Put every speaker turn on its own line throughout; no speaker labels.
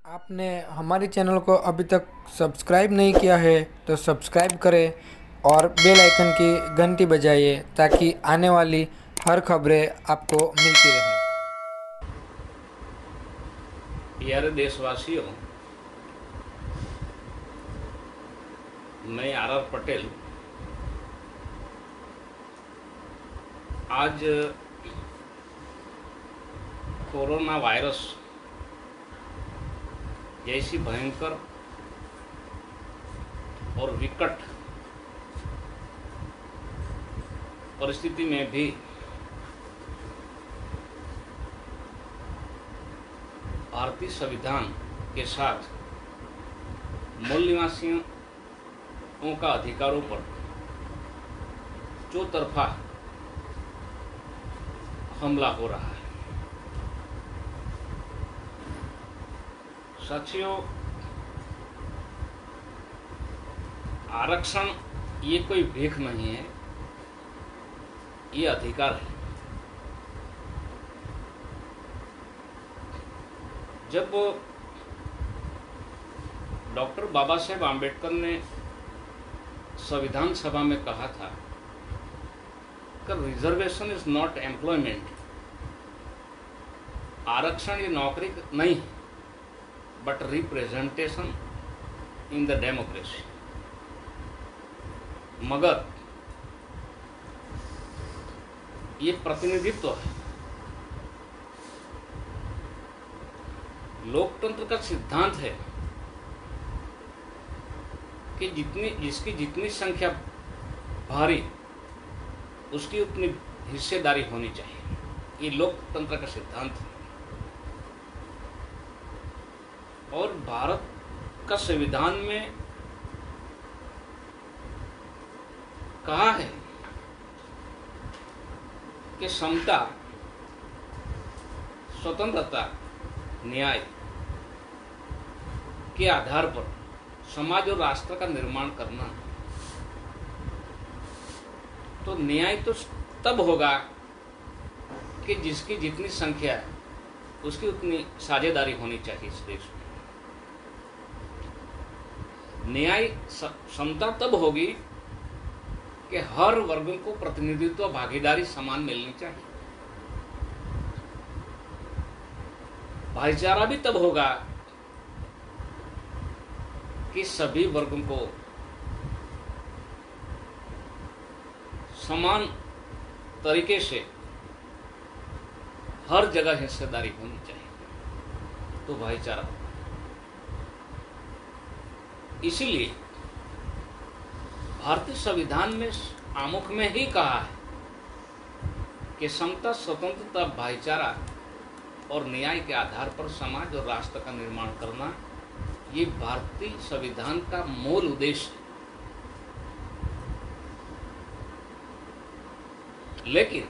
आपने हमारे चैनल को अभी तक सब्सक्राइब नहीं किया है तो सब्सक्राइब करें और बेल आइकन की घंटी बजाइए ताकि आने वाली हर खबरें आपको मिलती रहें।
प्यारे देशवासियों, मैं आर पटेल आज कोरोना वायरस जैसी भयंकर और विकट परिस्थिति में भी भारतीय संविधान के साथ मूल निवासियों का अधिकारों पर चौतरफा हमला हो रहा है। साथियों, आरक्षण ये कोई भीख नहीं है, ये अधिकार है। जब डॉक्टर बाबा साहेब आम्बेडकर ने संविधान सभा में कहा था कि रिजर्वेशन इज नॉट एम्प्लॉयमेंट, आरक्षण ये नौकरी नहीं है but representation in the democracy, मगर ये प्रतिनिधित्व है। लोकतंत्र का सिद्धांत है कि जिसकी जितनी संख्या भारी उसकी उतनी हिस्सेदारी होनी चाहिए। ये लोकतंत्र का सिद्धांत है और भारत का संविधान में कहा है कि समता, स्वतंत्रता, न्याय के आधार पर समाज और राष्ट्र का निर्माण करना। तो न्याय तो तब होगा कि जिसकी जितनी संख्या है उसकी उतनी साझेदारी होनी चाहिए इस देश में। न्याय समता तब होगी कि हर वर्ग को प्रतिनिधित्व, भागीदारी समान मिलनी चाहिए। भाईचारा भी तब होगा कि सभी वर्गों को समान तरीके से हर जगह हिस्सेदारी होनी चाहिए, तो भाईचारा होगा। इसीलिए भारतीय संविधान में आमुख में ही कहा है कि समता, स्वतंत्रता, भाईचारा और न्याय के आधार पर समाज और राष्ट्र का निर्माण करना, ये भारतीय संविधान का मूल उद्देश्य है। लेकिन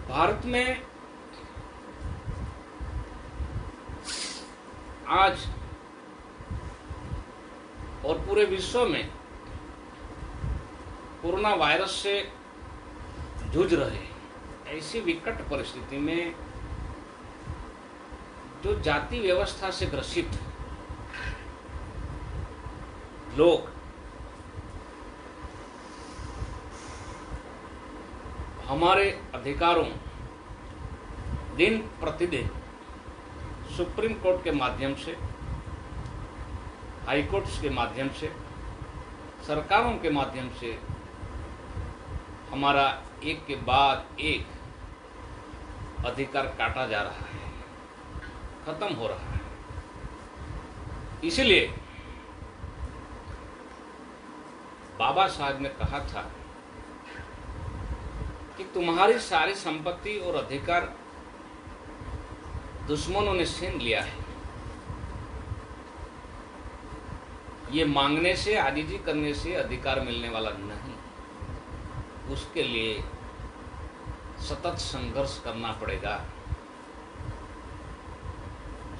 भारत में आज और पूरे विश्व में कोरोना वायरस से जूझ रहे हैं। ऐसी विकट परिस्थिति में जो जाति व्यवस्था से ग्रसित लोग हमारे अधिकारों दिन प्रतिदिन सुप्रीम कोर्ट के माध्यम से, हाई कोर्ट्स के माध्यम से, सरकारों के माध्यम से हमारा एक के बाद एक अधिकार काटा जा रहा है, खत्म हो रहा है। इसलिए बाबा साहब ने कहा था कि तुम्हारी सारी संपत्ति और अधिकार दुश्मनों ने छीन लिया है। ये मांगने से, आजीजी करने से अधिकार मिलने वाला नहीं, उसके लिए सतत संघर्ष करना पड़ेगा।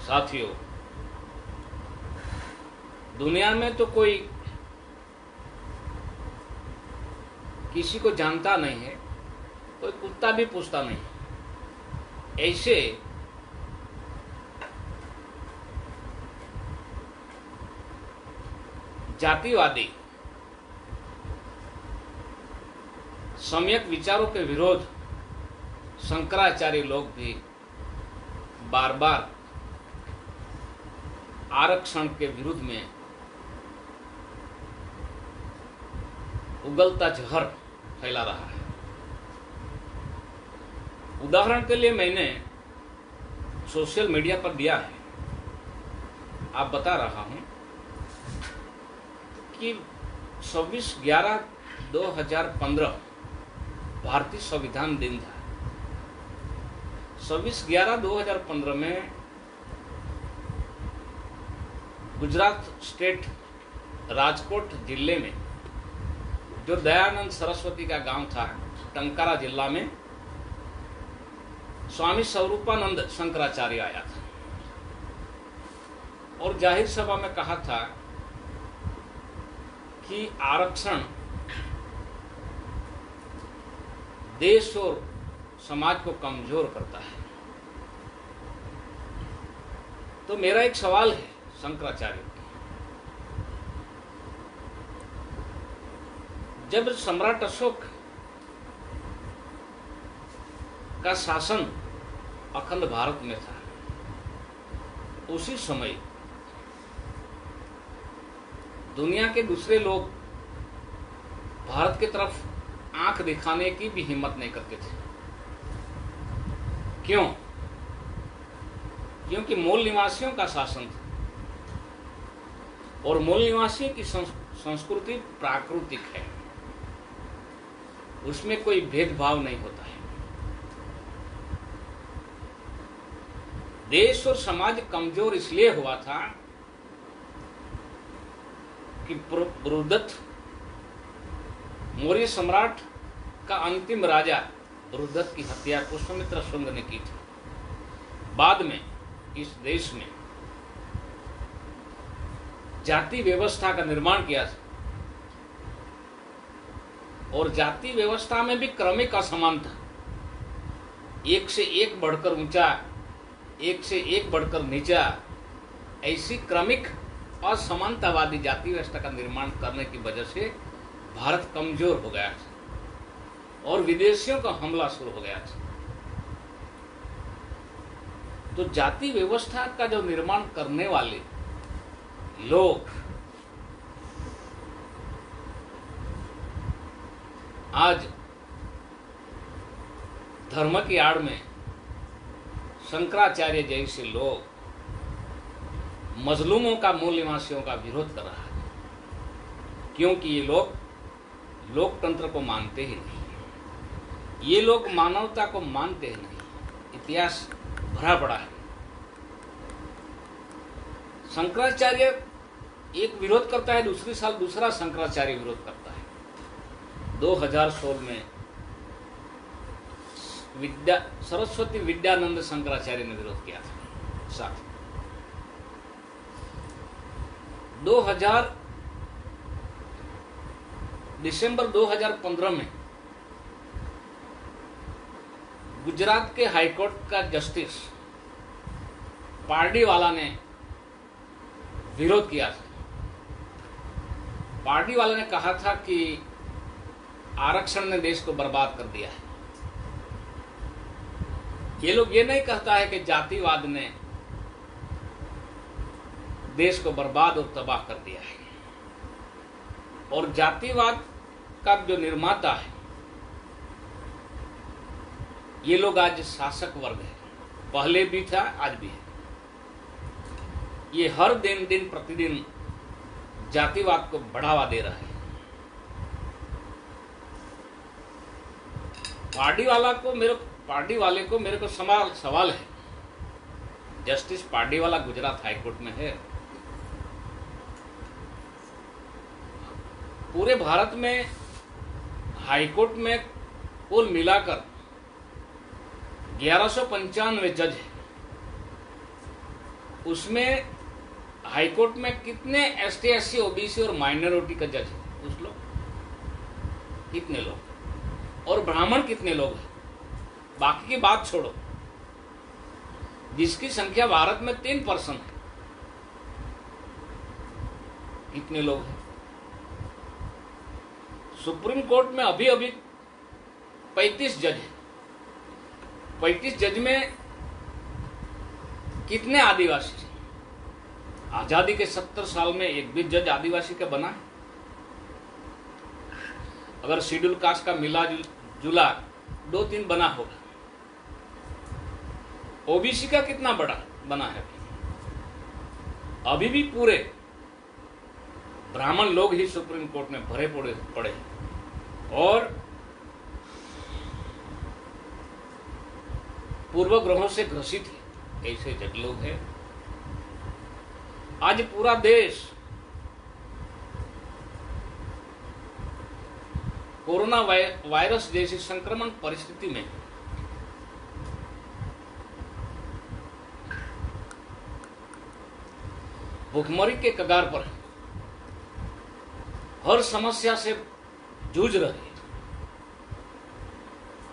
साथियों, दुनिया में तो कोई किसी को जानता नहीं है, कोई कुत्ता भी पूछता नहीं। ऐसे जातिवादी सम्यक विचारों के विरोध शंकराचार्य लोग भी बार बार आरक्षण के विरुद्ध में उगलता जहर फैला रहा है। उदाहरण के लिए मैंने सोशल मीडिया पर दिया है, आप बता रहा हूं कि 26/11/2015 भारतीय संविधान दिन था। 26/11/2015 में गुजरात स्टेट राजकोट जिले में जो दयानंद सरस्वती का गांव था, टंकारा जिला में स्वामी स्वरूपानंद शंकराचार्य आया था और जाहिर सभा में कहा था कि आरक्षण देश और समाज को कमजोर करता है। तो मेरा एक सवाल है शंकराचार्य को, जब सम्राट अशोक का शासन अखंड भारत में था, उसी समय दुनिया के दूसरे लोग भारत की तरफ आंख दिखाने की भी हिम्मत नहीं करते थे। क्यों? क्योंकि मूल निवासियों का शासन था और मूल निवासियों की संस्कृति प्राकृतिक है, उसमें कोई भेदभाव नहीं होता है। देश और समाज कमजोर इसलिए हुआ था कि बृहदत्त मौर्य सम्राट का अंतिम राजा बृहदत्त की हत्या पुष्यमित्र शुंग ने की थी। बाद में इस देश में जाति व्यवस्था का निर्माण किया था और जाति व्यवस्था में भी क्रमिक असमानता, एक से एक बढ़कर ऊंचा, एक से एक बढ़कर नीचा, ऐसी क्रमिक असमानतावादी जाति व्यवस्था का निर्माण करने की वजह से भारत कमजोर हो गया था और विदेशियों का हमला शुरू हो गया था। तो जाति व्यवस्था का जो निर्माण करने वाले लोग आज धर्म की आड़ में शंकराचार्य जैसे लोग मजलूमों का, मूल निवासियों का विरोध कर रहा है, क्योंकि ये लोग लोकतंत्र को मानते ही नहीं, ये लोग मानवता को मानते ही नहीं। इतिहास भरा पड़ा है। शंकराचार्य एक विरोध करता है, दूसरी साल दूसरा शंकराचार्य विरोध करता है। 2016 में सरस्वती विद्यानंद शंकराचार्य ने विरोध किया था साथ। 2015 में गुजरात के हाईकोर्ट का जस्टिस पार्डीवाला ने विरोध किया था। पार्डीवाला ने कहा था कि आरक्षण ने देश को बर्बाद कर दिया है। ये लोग ये नहीं कहता है कि जातिवाद ने देश को बर्बाद और तबाह कर दिया है। और जातिवाद का जो निर्माता है, ये लोग आज शासक वर्ग है, पहले भी था आज भी है। ये हर दिन प्रतिदिन जातिवाद को बढ़ावा दे रहा है। पार्टी वाले को मेरे को सवाल है। जस्टिस पार्डीवाला गुजरात हाईकोर्ट में है। पूरे भारत में हाईकोर्ट में कुल मिलाकर 1195 जज है। उसमें हाईकोर्ट में कितने एसटी, एससी, ओबीसी और माइनॉरिटी का जज है? पूछ लो कितने लोग, और ब्राह्मण कितने लोग हैं? बाकी की बात छोड़ो, जिसकी संख्या भारत में 3% है, कितने लोग हैं? सुप्रीम कोर्ट में अभी अभी 35 जज हैं। 35 जज में कितने आदिवासी हैं? आजादी के 70 साल में एक भी जज आदिवासी का बना है? अगर शेड्यूल कास्ट का मिला जुला 2-3 बना होगा। ओबीसी का कितना बड़ा बना है? अभी भी पूरे ब्राह्मण लोग ही सुप्रीम कोर्ट में भरे पड़े और पूर्वग्रहों से ग्रसित है। ऐसे जज लोग हैं। आज पूरा देश कोरोना वायरस जैसी संक्रमण परिस्थिति में भुखमरी के कगार पर है। हर समस्या से जूझ रहे हैं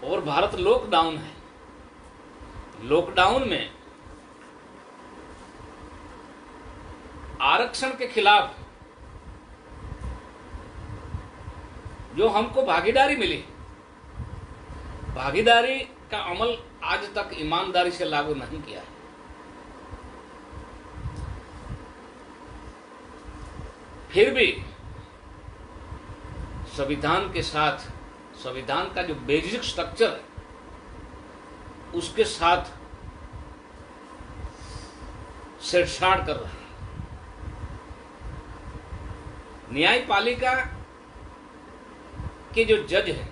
और भारत लॉकडाउन है। लॉकडाउन में आरक्षण के खिलाफ जो हमको भागीदारी मिली, भागीदारी का अमल आज तक ईमानदारी से लागू नहीं किया है। फिर भी संविधान के साथ, संविधान का जो बेसिक स्ट्रक्चर है उसके साथ छेड़छाड़ कर रहा है। न्यायपालिका के जो जज हैं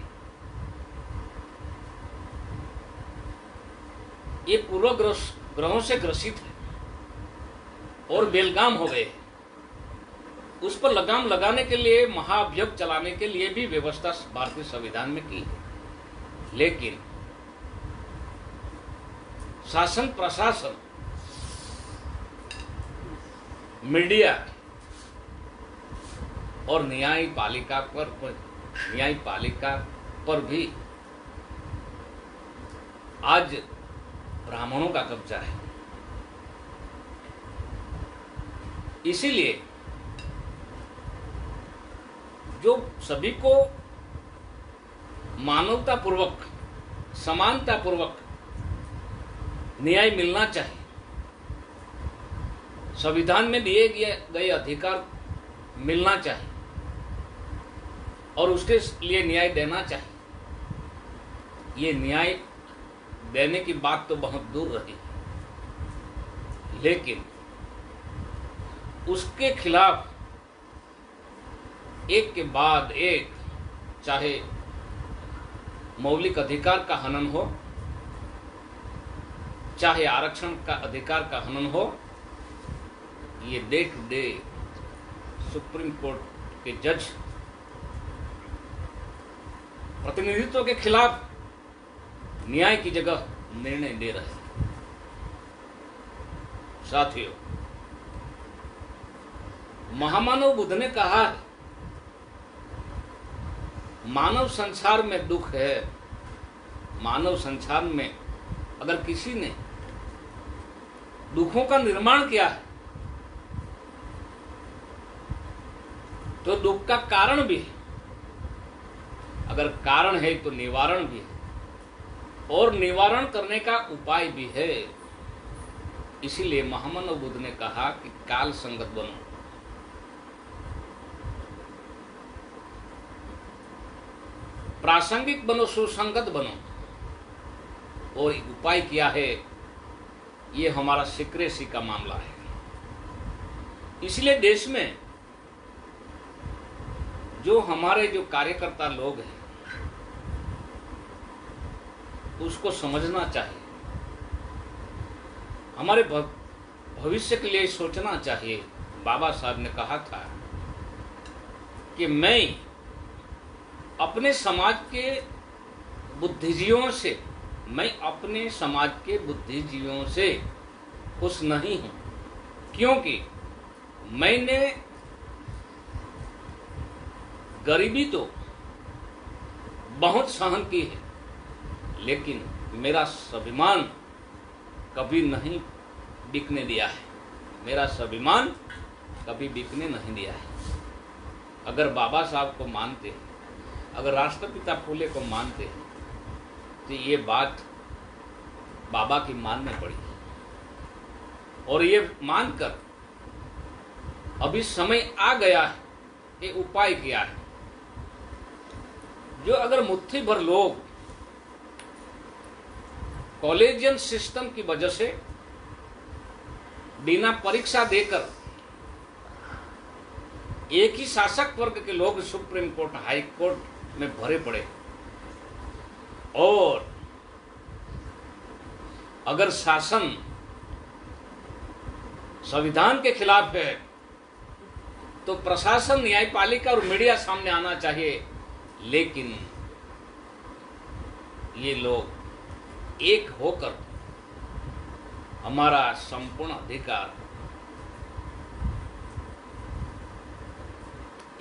ये पूर्वग्रहों से ग्रसित है और बेलगाम हो गए। उस पर लगाम लगाने के लिए, महाअभियोग चलाने के लिए भी व्यवस्था भारतीय संविधान में की है। लेकिन शासन प्रशासन, मीडिया और न्यायपालिका पर भी आज ब्राह्मणों का कब्जा है। इसीलिए जो सभी को मानवतापूर्वक, समानतापूर्वक न्याय मिलना चाहिए, संविधान में दिए गए अधिकार मिलना चाहिए और उसके लिए न्याय देना चाहिए। ये न्याय देने की बात तो बहुत दूर रही, लेकिन उसके खिलाफ एक के बाद एक, चाहे मौलिक अधिकार का हनन हो, चाहे आरक्षण का अधिकार का हनन हो, ये देख दे सुप्रीम कोर्ट के जज प्रतिनिधित्व के खिलाफ न्याय की जगह निर्णय दे रहे हैं। साथियों, महामानव बुद्ध ने कहा है, मानव संसार में दुख है। मानव संसार में अगर किसी ने दुखों का निर्माण किया है तो दुख का कारण भी है। अगर कारण है तो निवारण भी है और निवारण करने का उपाय भी है। इसीलिए महामानव बुद्ध ने कहा कि काल संगत बनो, प्रासंगिक बनो, सुसंगत बनो। और उपाय किया है, ये हमारा सिक्रेसी का मामला है। इसलिए देश में जो हमारे जो कार्यकर्ता लोग हैं उसको समझना चाहिए, हमारे भविष्य के लिए सोचना चाहिए। बाबा साहब ने कहा था कि मैं अपने समाज के बुद्धिजीवियों से, मैं अपने समाज के बुद्धिजीवियों से खुश नहीं हूं, क्योंकि मैंने गरीबी तो बहुत सहन की है, लेकिन मेरा स्वाभिमान कभी नहीं बिकने दिया है। मेरा स्वाभिमान कभी बिकने नहीं दिया है। अगर बाबा साहब को मानते अगर राष्ट्रपिता फूले को मानते तो ये बात बाबा की मानने पड़ी, और ये मानकर अभी समय आ गया है, ये उपाय किया है। जो अगर मुट्ठी भर लोग कॉलेजियन सिस्टम की वजह से बिना परीक्षा देकर एक ही शासक वर्ग के लोग सुप्रीम कोर्ट, हाई कोर्ट में भरे पड़े, और अगर शासन संविधान के खिलाफ है तो प्रशासन, न्यायपालिका और मीडिया सामने आना चाहिए। लेकिन ये लोग एक होकर हमारा संपूर्ण अधिकार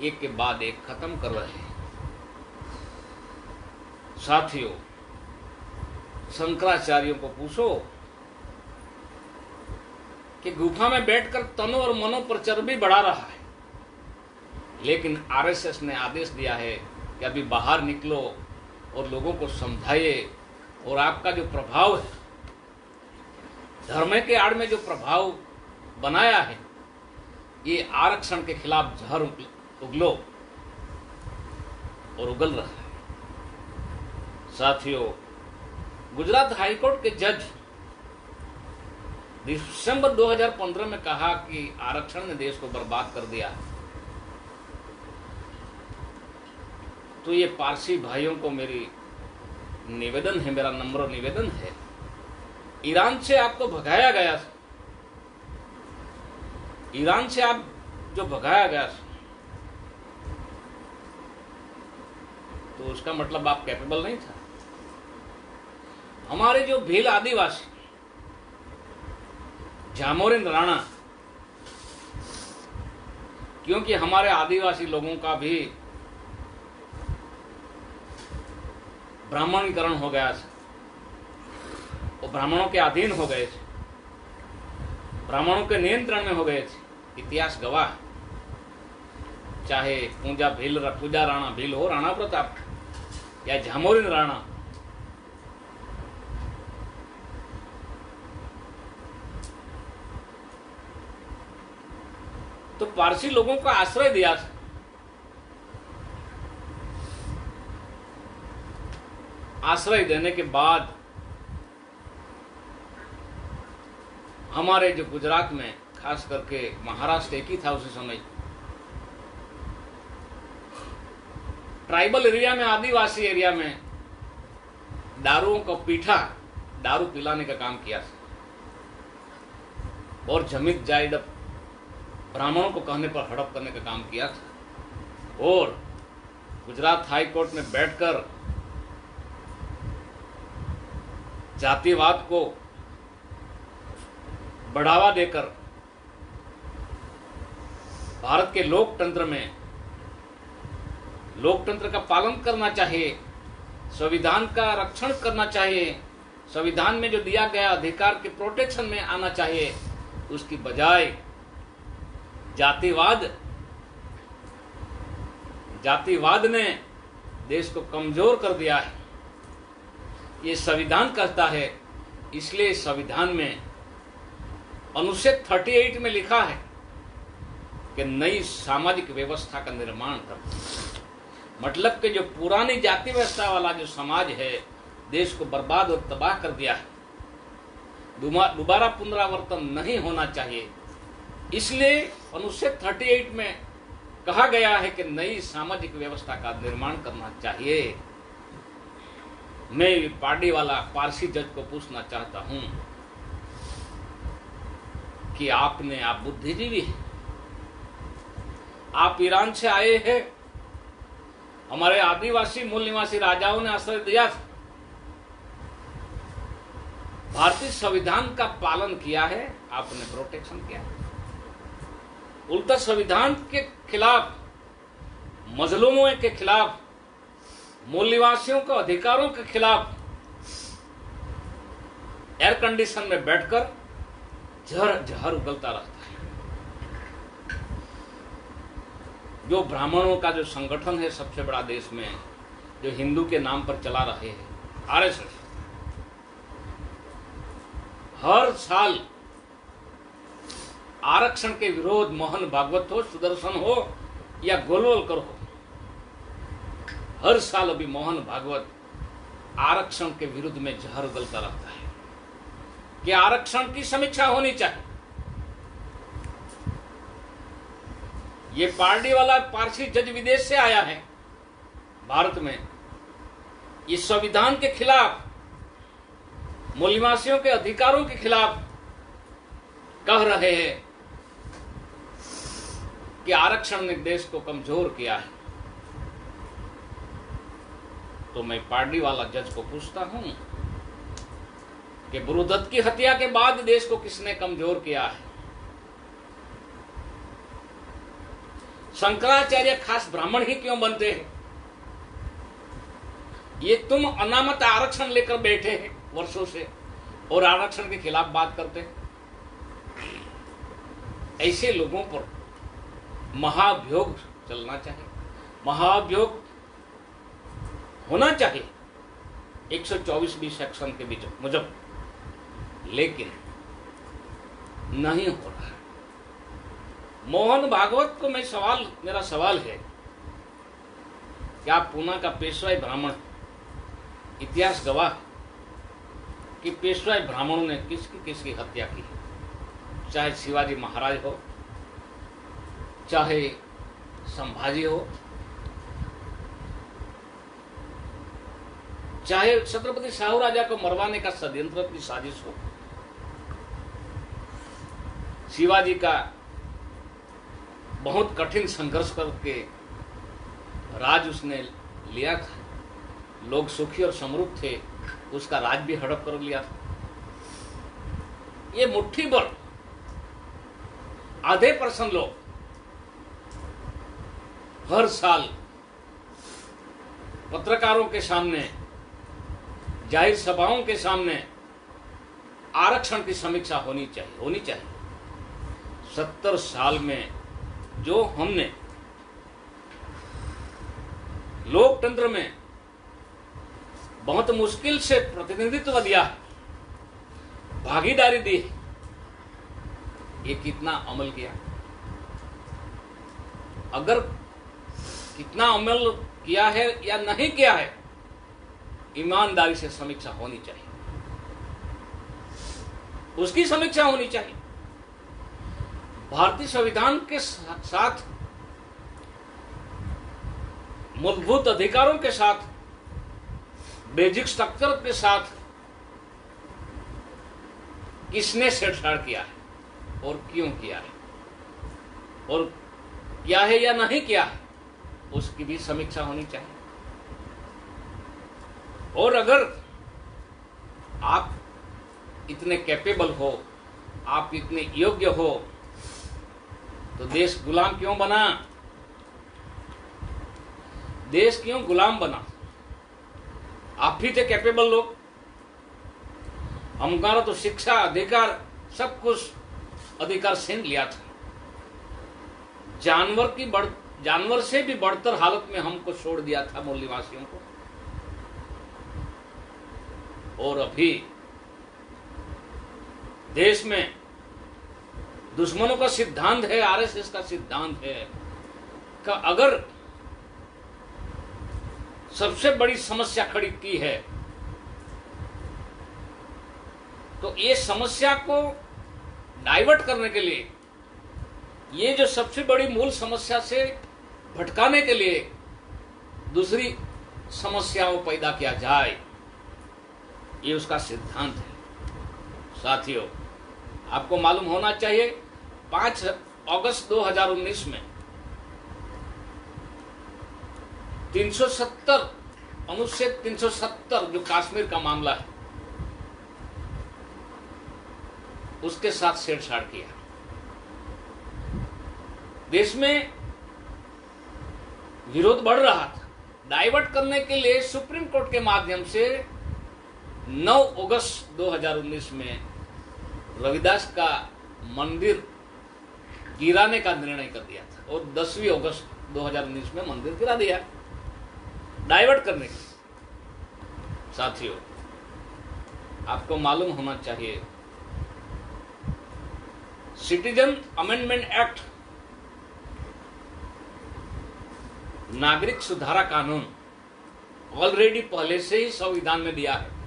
एक के बाद एक खत्म कर रहे हैं। साथियों, शंकराचार्यों को पूछो कि गुफा में बैठकर तनो और मनो पर चर्बी बढ़ा रहा है, लेकिन आरएसएस ने आदेश दिया है कि अभी बाहर निकलो और लोगों को समझाइए, और आपका जो प्रभाव है, धर्म के आड़ में जो प्रभाव बनाया है, ये आरक्षण के खिलाफ जहर उगलो और उगल रहा है। साथियों, गुजरात हाईकोर्ट के जज दिसंबर 2015 में कहा कि आरक्षण ने देश को बर्बाद कर दिया। तो ये पारसी भाइयों को मेरी निवेदन है, मेरा नम्र निवेदन है, ईरान से आपको भगाया गया, ईरान से आप जो भगाया गया, तो उसका मतलब आप कैपेबल नहीं था। हमारे जो भील आदिवासी झामोरिन राणा, क्योंकि हमारे आदिवासी लोगों का भी ब्राह्मणीकरण हो गया था, वो ब्राह्मणों के अधीन हो गए थे, ब्राह्मणों के नियंत्रण में हो गए थे। इतिहास गवाह, चाहे पूजा राणा भील हो, राणा प्रताप या झामोरिन राणा, तो पारसी लोगों को आश्रय दिया था। आश्रय देने के बाद हमारे जो गुजरात में, खास करके महाराष्ट्र एक ही था उसी समय, ट्राइबल एरिया में, आदिवासी एरिया में दारुओं को पीठा, दारू पिलाने का काम किया था, और जमीन जायदाद ब्राह्मणों को कहने पर हड़प करने का काम किया था। और गुजरात हाई कोर्ट में बैठकर जातिवाद को बढ़ावा देकर भारत के लोकतंत्र में, लोकतंत्र का पालन करना चाहिए, संविधान का रक्षण करना चाहिए, संविधान में जो दिया गया अधिकार के प्रोटेक्शन में आना चाहिए, उसकी बजाय जातिवाद ने देश को कमजोर कर दिया है। ये संविधान कहता है, इसलिए संविधान में अनुच्छेद 38 में लिखा है कि नई सामाजिक व्यवस्था का निर्माण कर, मतलब कि जो पुरानी जाति व्यवस्था वाला जो समाज है, देश को बर्बाद और तबाह कर दिया है, दोबारा पुनरावर्तन नहीं होना चाहिए। इसलिए अनुच्छेद 38 में कहा गया है कि नई सामाजिक व्यवस्था का निर्माण करना चाहिए। मैं पार्टी वाला पारसी जज को पूछना चाहता हूं कि आप बुद्धिजीवी हैं, आप ईरान से आए हैं, हमारे आदिवासी मूल निवासी राजाओं ने आश्रय दिया था, भारतीय संविधान का पालन किया है, आपने प्रोटेक्शन किया, उल्टा संविधान के खिलाफ, मजलूमों के खिलाफ, मूल निवासियों के अधिकारों के खिलाफ एयर कंडीशन में बैठकर जहर उगलता रहता है। जो ब्राह्मणों का जो संगठन है सबसे बड़ा देश में, जो हिंदू के नाम पर चला रहे हैं, आरएसएस, हर साल आरक्षण के विरोध, मोहन भागवत हो, सुदर्शन हो या गोलवलकर हो, हर साल अभी मोहन भागवत आरक्षण के विरुद्ध में जहर उगलता रहता है कि आरक्षण की समीक्षा होनी चाहिए। ये पार्टी वाला पारसी जज विदेश से आया है भारत में, इस संविधान के खिलाफ, मूल निवासियों के अधिकारों के खिलाफ कह रहे हैं कि आरक्षण ने देश को कमजोर किया है। तो मैं पार्टी वाला जज को पूछता हूं कि गुरुदत्त की हत्या के बाद देश को किसने कमजोर किया है? शंकराचार्य खास ब्राह्मण ही क्यों बनते हैं? ये तुम अनामत आरक्षण लेकर बैठे हैं वर्षों से और आरक्षण के खिलाफ बात करते हैं। ऐसे लोगों पर महाभियोग चलना चाहिए, महाभियोग होना चाहिए 124बी सेक्शन के बीच मुजब, लेकिन नहीं हो रहा है। मोहन भागवत को मेरा सवाल है कि आप पूना का पेशवाई ब्राह्मण, इतिहास गवाह कि पेशवाई ब्राह्मणों ने किसकी हत्या की, चाहे शिवाजी महाराज हो, चाहे संभाजी हो, चाहे छत्रपति शाहू राजा को मरवाने का षड्यंत्र की साजिश हो। शिवाजी का बहुत कठिन संघर्ष करके राज उसने लिया था, लोग सुखी और समृद्ध थे, उसका राज भी हड़प कर लिया था। ये मुट्ठी भर आधे % लोग हर साल पत्रकारों के सामने, जाहिर सभाओं के सामने आरक्षण की समीक्षा होनी चाहिए। 70 साल में जो हमने लोकतंत्र में बहुत मुश्किल से प्रतिनिधित्व दिया, भागीदारी दी, ये कितना अमल किया? अगर कितना अमल किया है या नहीं किया है, ईमानदारी से समीक्षा होनी चाहिए, उसकी समीक्षा होनी चाहिए। भारतीय संविधान के साथ, मूलभूत अधिकारों के साथ, बेसिक स्ट्रक्चर के साथ किसने छेड़छाड़ किया है और क्यों किया है, और किया है या नहीं किया है, उसकी भी समीक्षा होनी चाहिए। और अगर आप इतने कैपेबल हो, आप इतने योग्य हो, तो देश गुलाम क्यों बना? देश क्यों गुलाम बना? आप ही थे कैपेबल लोग। हमारा तो शिक्षा, अधिकार, सब कुछ अधिकार छीन लिया था। जानवर से भी बढ़तर हालत में हमको छोड़ दिया था, मूल निवासियों को। और अभी देश में दुश्मनों का सिद्धांत है, आरएसएस का सिद्धांत है कि अगर सबसे बड़ी समस्या खड़ी की है तो ये समस्या को डाइवर्ट करने के लिए, ये जो सबसे बड़ी मूल समस्या से भटकाने के लिए दूसरी समस्याओं पैदा किया जाए, ये उसका सिद्धांत है। साथियों, आपको मालूम होना चाहिए 5 अगस्त 2019 में 370 अनुच्छेद 370 जो कश्मीर का मामला है, उसके साथ छेड़छाड़ किया। देश में विरोध बढ़ रहा था, डाइवर्ट करने के लिए सुप्रीम कोर्ट के माध्यम से 9 अगस्त 2019 में रविदास का मंदिर गिराने का निर्णय कर दिया था और 10वीं अगस्त 2019 में मंदिर गिरा दिया। डाइवर्ट करने के लिए। साथियों, आपको मालूम होना चाहिए, सिटीजन अमेंडमेंट एक्ट, नागरिक सुधारा कानून ऑलरेडी पहले से ही संविधान में दिया है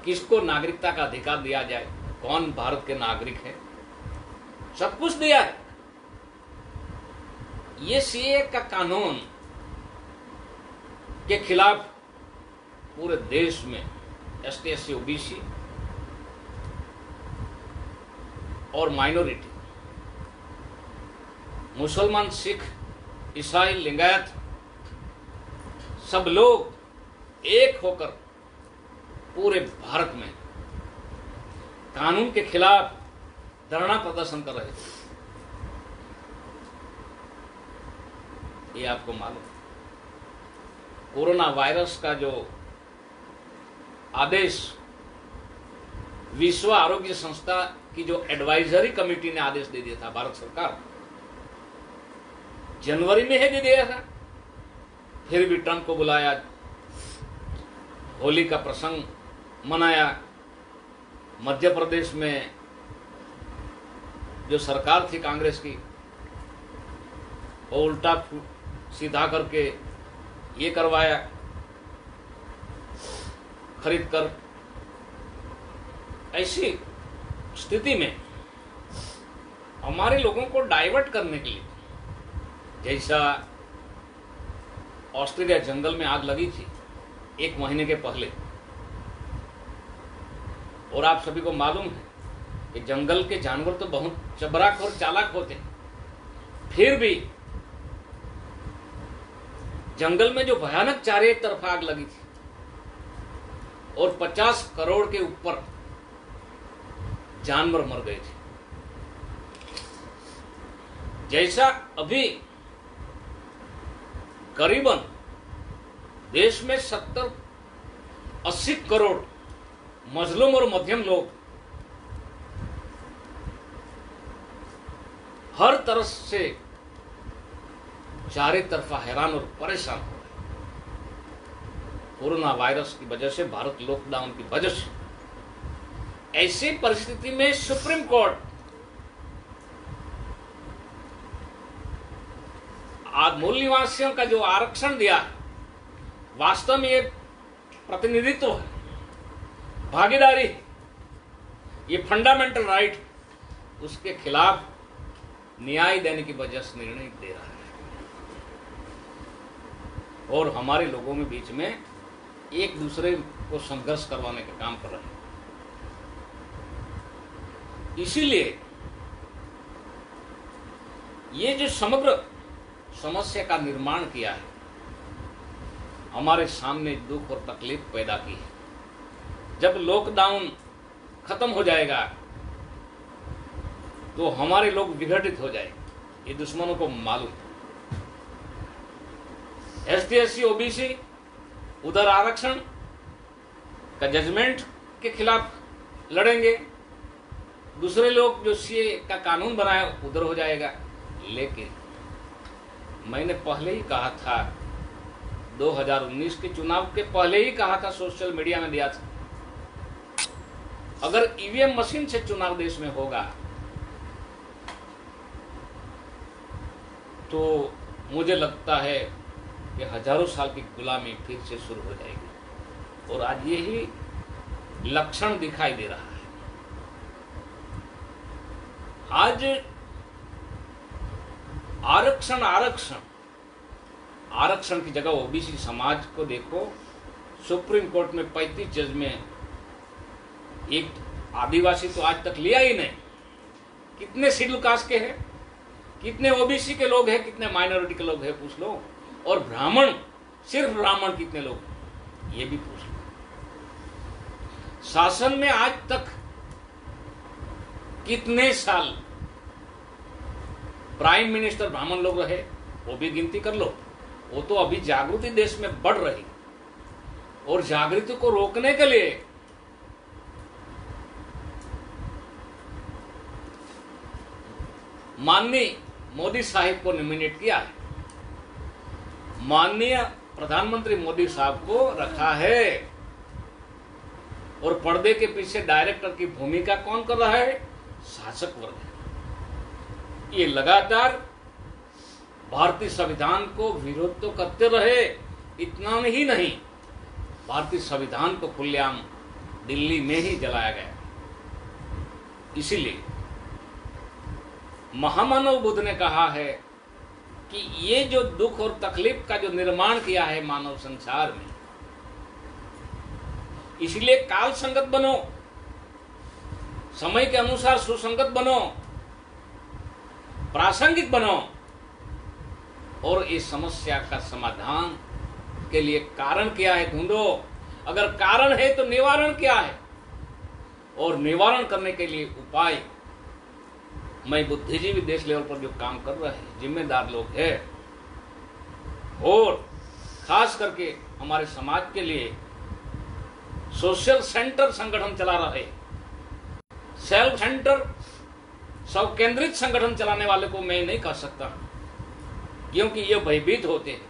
किसको नागरिकता का अधिकार दिया जाए, कौन भारत के नागरिक है, सब कुछ दिया है। ये सीए का कानून के खिलाफ पूरे देश में एसटी, एससी, ओबीसी और माइनॉरिटी, मुसलमान, सिख, ईसाई, लिंगायत, सब लोग एक होकर पूरे भारत में कानून के खिलाफ धरना प्रदर्शन कर रहे थे। ये आपको मालूम, कोरोना वायरस का जो आदेश विश्व आरोग्य संस्था की जो एडवाइजरी कमेटी ने आदेश दे दिया था, भारत सरकार जनवरी में ही दे दिया था, फिर भी ट्रंप को बुलाया, होली का प्रसंग मनाया। मध्य प्रदेश में जो सरकार थी कांग्रेस की, वो उल्टा सीधा करके ये करवाया खरीद कर। ऐसी स्थिति में हमारे लोगों को डाइवर्ट करने के लिए, जैसा ऑस्ट्रेलिया जंगल में आग लगी थी 1 महीने के पहले, और आप सभी को मालूम है कि जंगल के जानवर तो बहुत चबराक और चालाक होते हैं, फिर भी जंगल में जो भयानक चारे तरफ आग लगी थी और 50 करोड़ के ऊपर जानवर मर गए थे, जैसा अभी करीबन देश में 70-80 करोड़ मजलूम और मध्यम लोग हर तरफ से चारे तरफा हैरान और परेशान हो रहे। कोरोना वायरस की वजह से, भारत लॉकडाउन की वजह से, ऐसी परिस्थिति में सुप्रीम कोर्ट आज मूल निवासियों का जो आरक्षण दिया, वास्तव में ये प्रतिनिधित्व है, भागीदारी, ये फंडामेंटल राइट, उसके खिलाफ न्याय देने की वजह से निर्णय दे रहा है और हमारे लोगों में बीच में एक दूसरे को संघर्ष करवाने का काम कर रहे हैं। इसीलिए ये जो समग्र समस्या का निर्माण किया है, हमारे सामने दुख और तकलीफ पैदा की है। जब लॉकडाउन खत्म हो जाएगा तो हमारे लोग विघटित हो जाएंगे, ये दुश्मनों को मालूम। एसटी, एससी, ओबीसी उधर आरक्षण का जजमेंट के खिलाफ लड़ेंगे, दूसरे लोग जो सीए का कानून बनाए उधर हो जाएगा। लेकिन मैंने पहले ही कहा था, 2019 के चुनाव के पहले ही कहा था, सोशल मीडिया में दिया था, अगर ईवीएम मशीन से चुनाव देश में होगा तो मुझे लगता है कि हजारों साल की गुलामी फिर से शुरू हो जाएगी, और आज यही लक्षण दिखाई दे रहा है। आज आरक्षण की जगह ओबीसी समाज को देखो, सुप्रीम कोर्ट में 35 जज में एक आदिवासी तो आज तक लिया ही नहीं। कितने शेड्यूल कास्ट के हैं, कितने ओबीसी के लोग हैं, कितने माइनॉरिटी के लोग हैं, पूछ लो। और ब्राह्मण, सिर्फ ब्राह्मण कितने लोग, ये भी पूछ लो। शासन में आज तक कितने साल प्राइम मिनिस्टर ब्राह्मण लोग रहे, वो भी गिनती कर लो। वो तो अभी जागृति देश में बढ़ रही, और जागृति को रोकने के लिए माननीय मोदी साहिब को नॉमिनेट किया है। माननीय प्रधानमंत्री मोदी साहब को रखा है। और पर्दे के पीछे डायरेक्टर की भूमिका कौन कर रहा है? शासक वर्ग। ये लगातार भारतीय संविधान को विरोध तो करते रहे, इतना ही नहीं, भारतीय संविधान को खुलेआम दिल्ली में ही जलाया गया। इसीलिए महामानव बुद्ध ने कहा है कि ये जो दुख और तकलीफ का जो निर्माण किया है मानव संसार में, इसलिए काल संगत बनो, समय के अनुसार सुसंगत बनो, प्रासंगिक बनो और इस समस्या का समाधान के लिए कारण क्या है ढूंढो। अगर कारण है तो निवारण क्या है, और निवारण करने के लिए उपाय मैं बुद्धिजीवी देश लेवल पर जो काम कर रहे हैं जिम्मेदार लोग हैं, और खास करके हमारे समाज के लिए सोशल सेंटर संगठन चला रहे, सेल्फ सेंटर सब केंद्रित संगठन चलाने वाले को मैं नहीं कह सकता क्योंकि ये भयभीत होते हैं,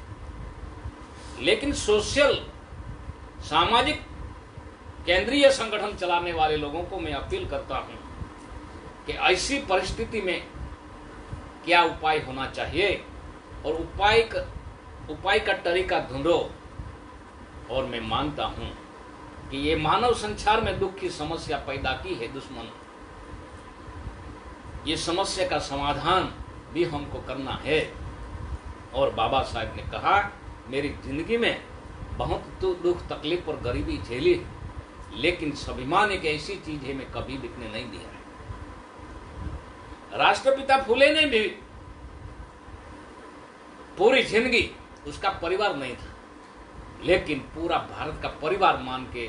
लेकिन सोशल सामाजिक केंद्रीय संगठन चलाने वाले लोगों को मैं अपील करता हूं कि ऐसी परिस्थिति में क्या उपाय होना चाहिए और उपाय का तरीका ढूंढो। और मैं मानता हूं कि ये मानव संसार में दुख की समस्या पैदा की है दुश्मन, ये समस्या का समाधान भी हमको करना है। और बाबा साहब ने कहा, मेरी जिंदगी में बहुत दुख तकलीफ और गरीबी झेली, लेकिन स्वाभिमान एक ऐसी चीज है मैं कभी बिकने नहीं दिया है। राष्ट्रपिता फुले ने भी पूरी जिंदगी, उसका परिवार नहीं था, लेकिन पूरा भारत का परिवार मान के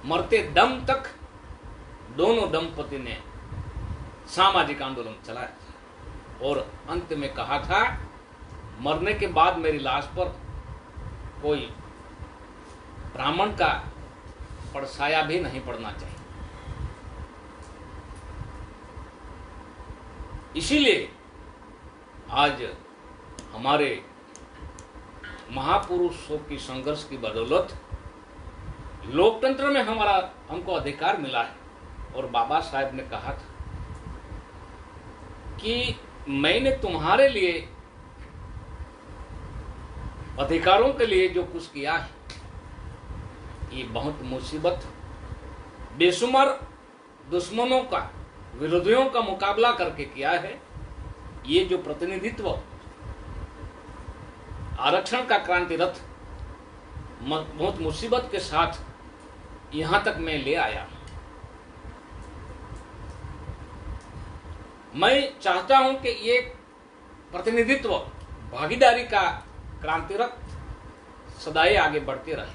मरते दम तक दोनों दंपति ने सामाजिक आंदोलन चलाया था और अंत में कहा था, मरने के बाद मेरी लाश पर कोई ब्राह्मण का परछाया भी नहीं पड़ना चाहिए। इसीलिए आज हमारे महापुरुषों की संघर्ष की बदौलत लोकतंत्र में हमको अधिकार मिला है। और बाबा साहब ने कहा था कि मैंने तुम्हारे लिए अधिकारों के लिए जो कुछ किया है, ये बहुत मुसीबत, बेशुमार दुश्मनों का, विरोधियों का मुकाबला करके किया है। ये जो प्रतिनिधित्व, आरक्षण का क्रांति रथ बहुत मुसीबत के साथ यहां तक मैं ले आया। मैं चाहता हूं कि ये प्रतिनिधित्व, भागीदारी का क्रांति रथ सदाए आगे बढ़ते रहे,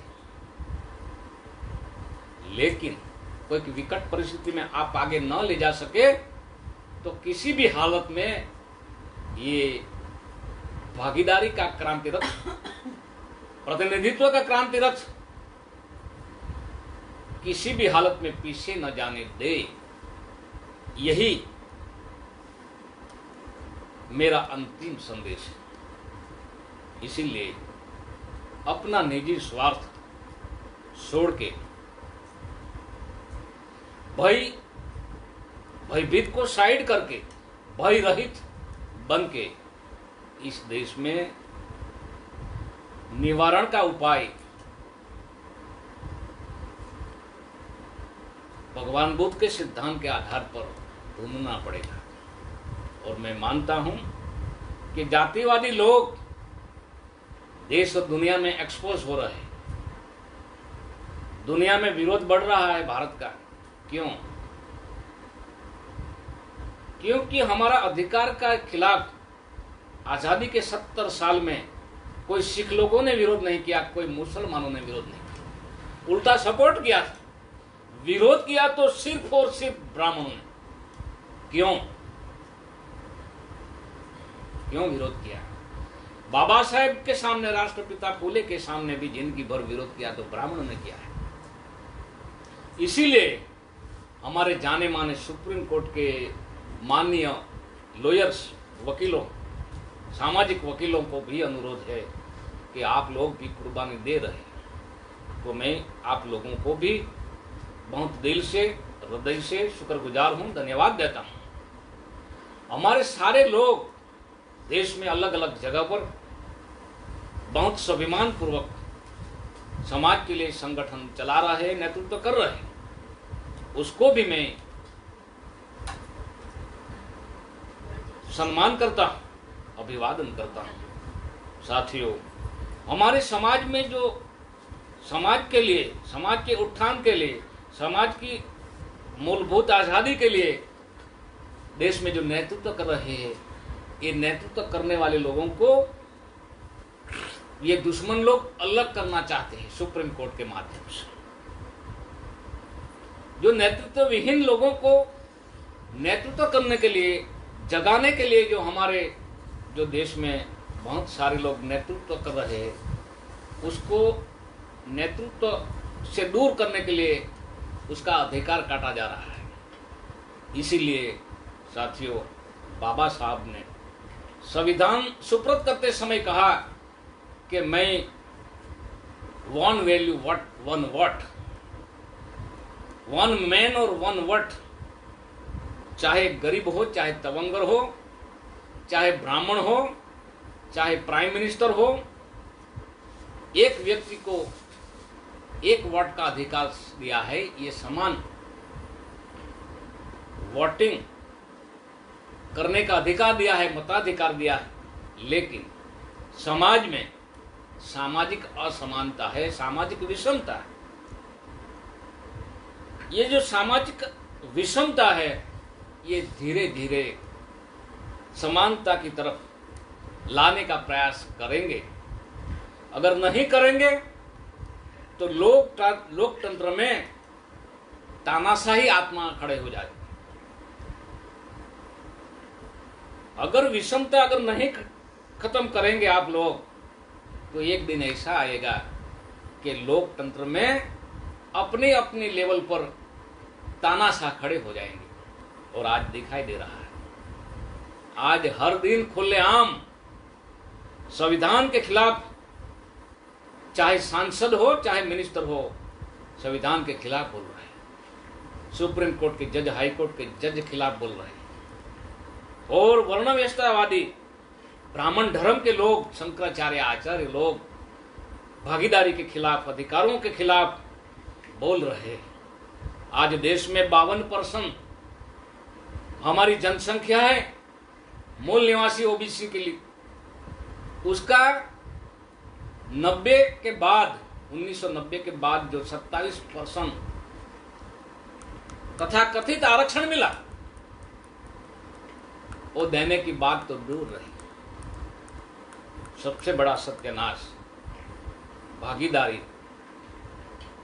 लेकिन कोई विकट परिस्थिति में आप आगे न ले जा सके तो किसी भी हालत में ये भागीदारी का क्रांति रथ, प्रतिनिधित्व का क्रांति रथ किसी भी हालत में पीछे न जाने दे। यही मेरा अंतिम संदेश है। इसीलिए अपना निजी स्वार्थ छोड़ के भयभीत को साइड करके भय रहित बन के इस देश में निवारण का उपाय भगवान बुद्ध के सिद्धांत के आधार पर ढूंढना पड़ेगा। और मैं मानता हूं कि जातिवादी लोग देश और दुनिया में एक्सपोज हो रहे हैं, दुनिया में विरोध बढ़ रहा है भारत का। क्यों? क्योंकि हमारा अधिकार का खिलाफ आजादी के 70 साल में कोई सिख लोगों ने विरोध नहीं किया, कोई मुसलमानों ने विरोध नहीं किया, उल्टा सपोर्ट किया। विरोध किया तो सिर्फ और सिर्फ ब्राह्मणों ने। क्यों विरोध किया? बाबा साहेब के सामने, राष्ट्रपिता फूले के सामने भी जिंदगी भर विरोध किया तो ब्राह्मणों ने किया है। इसीलिए हमारे जाने माने सुप्रीम कोर्ट के माननीय लॉयर्स, वकीलों, सामाजिक वकीलों को भी अनुरोध है कि आप लोग भी कुर्बानी दे रहे हैं। तो मैं आप लोगों को भी बहुत दिल से, हृदय से शुक्रगुजार हूँ, धन्यवाद देता हूँ। हमारे सारे लोग देश में अलग अलग जगह पर बहुत स्वाभिमान पूर्वक समाज के लिए संगठन चला रहे हैं, नेतृत्व कर रहे हैं, उसको भी मैं सम्मान करता हूं, अभिवादन करता हूं। साथियों, हमारे समाज में जो समाज के लिए, समाज के उत्थान के लिए, समाज की मूलभूत आजादी के लिए देश में जो नेतृत्व कर रहे हैं, ये नेतृत्व करने वाले लोगों को ये दुश्मन लोग अलग करना चाहते हैं सुप्रीम कोर्ट के माध्यम से। जो नेतृत्व विहीन लोगों को नेतृत्व करने के लिए, जगाने के लिए, जो हमारे जो देश में बहुत सारे लोग नेतृत्व कर रहे हैं, उसको नेतृत्व से दूर करने के लिए उसका अधिकार काटा जा रहा है। इसीलिए साथियों, बाबा साहब ने संविधान सुपुर्द करते समय कहा कि मैं one value one vote, one man और वन वोट, चाहे गरीब हो, चाहे तवंगर हो, चाहे ब्राह्मण हो, चाहे प्राइम मिनिस्टर हो, एक व्यक्ति को एक वोट का अधिकार दिया है। ये समान वोटिंग करने का अधिकार दिया है, मताधिकार दिया है। लेकिन समाज में सामाजिक असमानता है, सामाजिक विषमता है। ये जो सामाजिक विषमता है, ये धीरे धीरे समानता की तरफ लाने का प्रयास करेंगे। अगर नहीं करेंगे तो लोकतंत्र में तानाशाही आत्मा खड़े हो जाएगी। अगर विषमता अगर नहीं खत्म करेंगे आप लोग, तो एक दिन ऐसा आएगा कि लोकतंत्र में अपने अपने लेवल पर तानाशाह खड़े हो जाएंगे। और आज दिखाई दे रहा है, आज हर दिन खुलेआम संविधान के खिलाफ, चाहे सांसद हो चाहे मिनिस्टर हो, संविधान के खिलाफ बोल रहे हैं। सुप्रीम कोर्ट के जज, हाई कोर्ट के जज के खिलाफ बोल रहे हैं। और वर्ण व्यवस्थावादी ब्राह्मण धर्म के लोग, शंकराचार्य आचार्य लोग भागीदारी के खिलाफ, अधिकारों के खिलाफ बोल रहे हैं। आज देश में 52% हमारी जनसंख्या है मूल निवासी ओबीसी के लिए। उसका 90 के बाद, 1990 के बाद जो 27% तथाकथित आरक्षण मिला, वो देने की बात तो दूर रही। सबसे बड़ा सत्यानाश, भागीदारी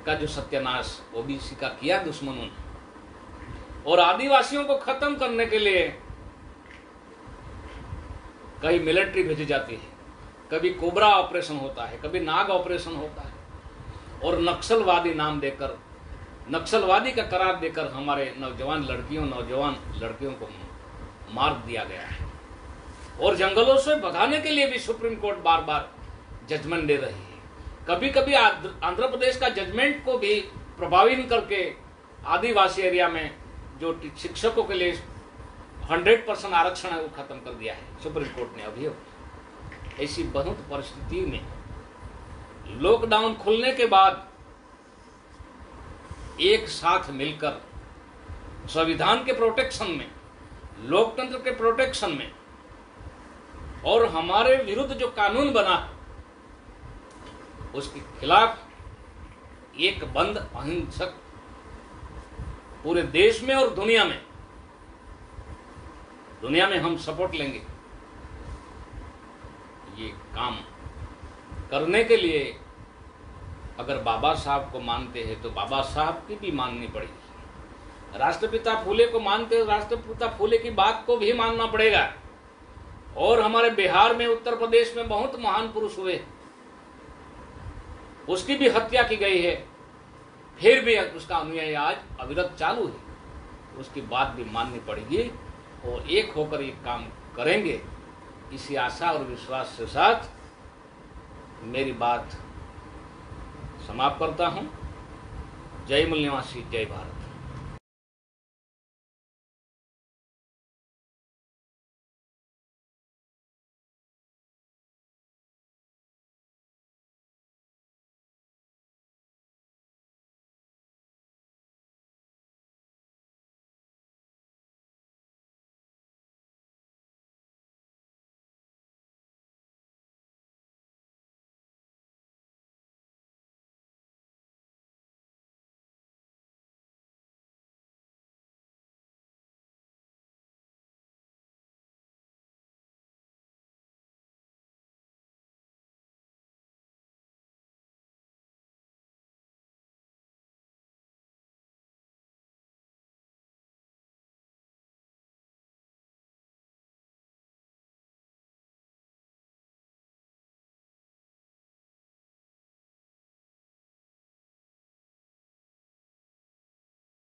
का जो सत्यानाश ओबीसी का किया दुश्मनों ने, और आदिवासियों को खत्म करने के लिए कहीं मिलिट्री भेजी जाती है, कभी कोबरा ऑपरेशन होता है, कभी नाग ऑपरेशन होता है, और नक्सलवादी नाम देकर, नक्सलवादी का करार देकर हमारे नौजवान लड़कियों को मार दिया गया है। और जंगलों से भगाने के लिए भी सुप्रीम कोर्ट बार बार जजमेंट दे रही है। कभी कभी आंध्र प्रदेश का जजमेंट को भी प्रभावित करके आदिवासी एरिया में जो शिक्षकों के लिए 100% आरक्षण है, वो खत्म कर दिया है सुप्रीम कोर्ट ने अभी। ऐसी बहुत परिस्थिति में लॉकडाउन खुलने के बाद एक साथ मिलकर संविधान के प्रोटेक्शन में, लोकतंत्र के प्रोटेक्शन में, और हमारे विरुद्ध जो कानून बना उसके खिलाफ एक बंद अहिंसक पूरे देश में और दुनिया में हम सपोर्ट लेंगे। ये काम करने के लिए अगर बाबा साहब को मानते हैं तो बाबा साहब की भी माननी पड़ेगी। राष्ट्रपिता फूले को मानते हैं, राष्ट्रपिता फूले की बात को भी मानना पड़ेगा। और हमारे बिहार में, उत्तर प्रदेश में बहुत महान पुरुष हुए, उसकी भी हत्या की गई है, फिर भी उसका अनुयायी आज अविरत चालू है। उसकी बात भी माननी पड़ेगी और एक होकर ये काम करेंगे। इसी आशा और विश्वास के साथ मेरी बात समाप्त करता हूँ। जय मूल निवासी, जय भारत।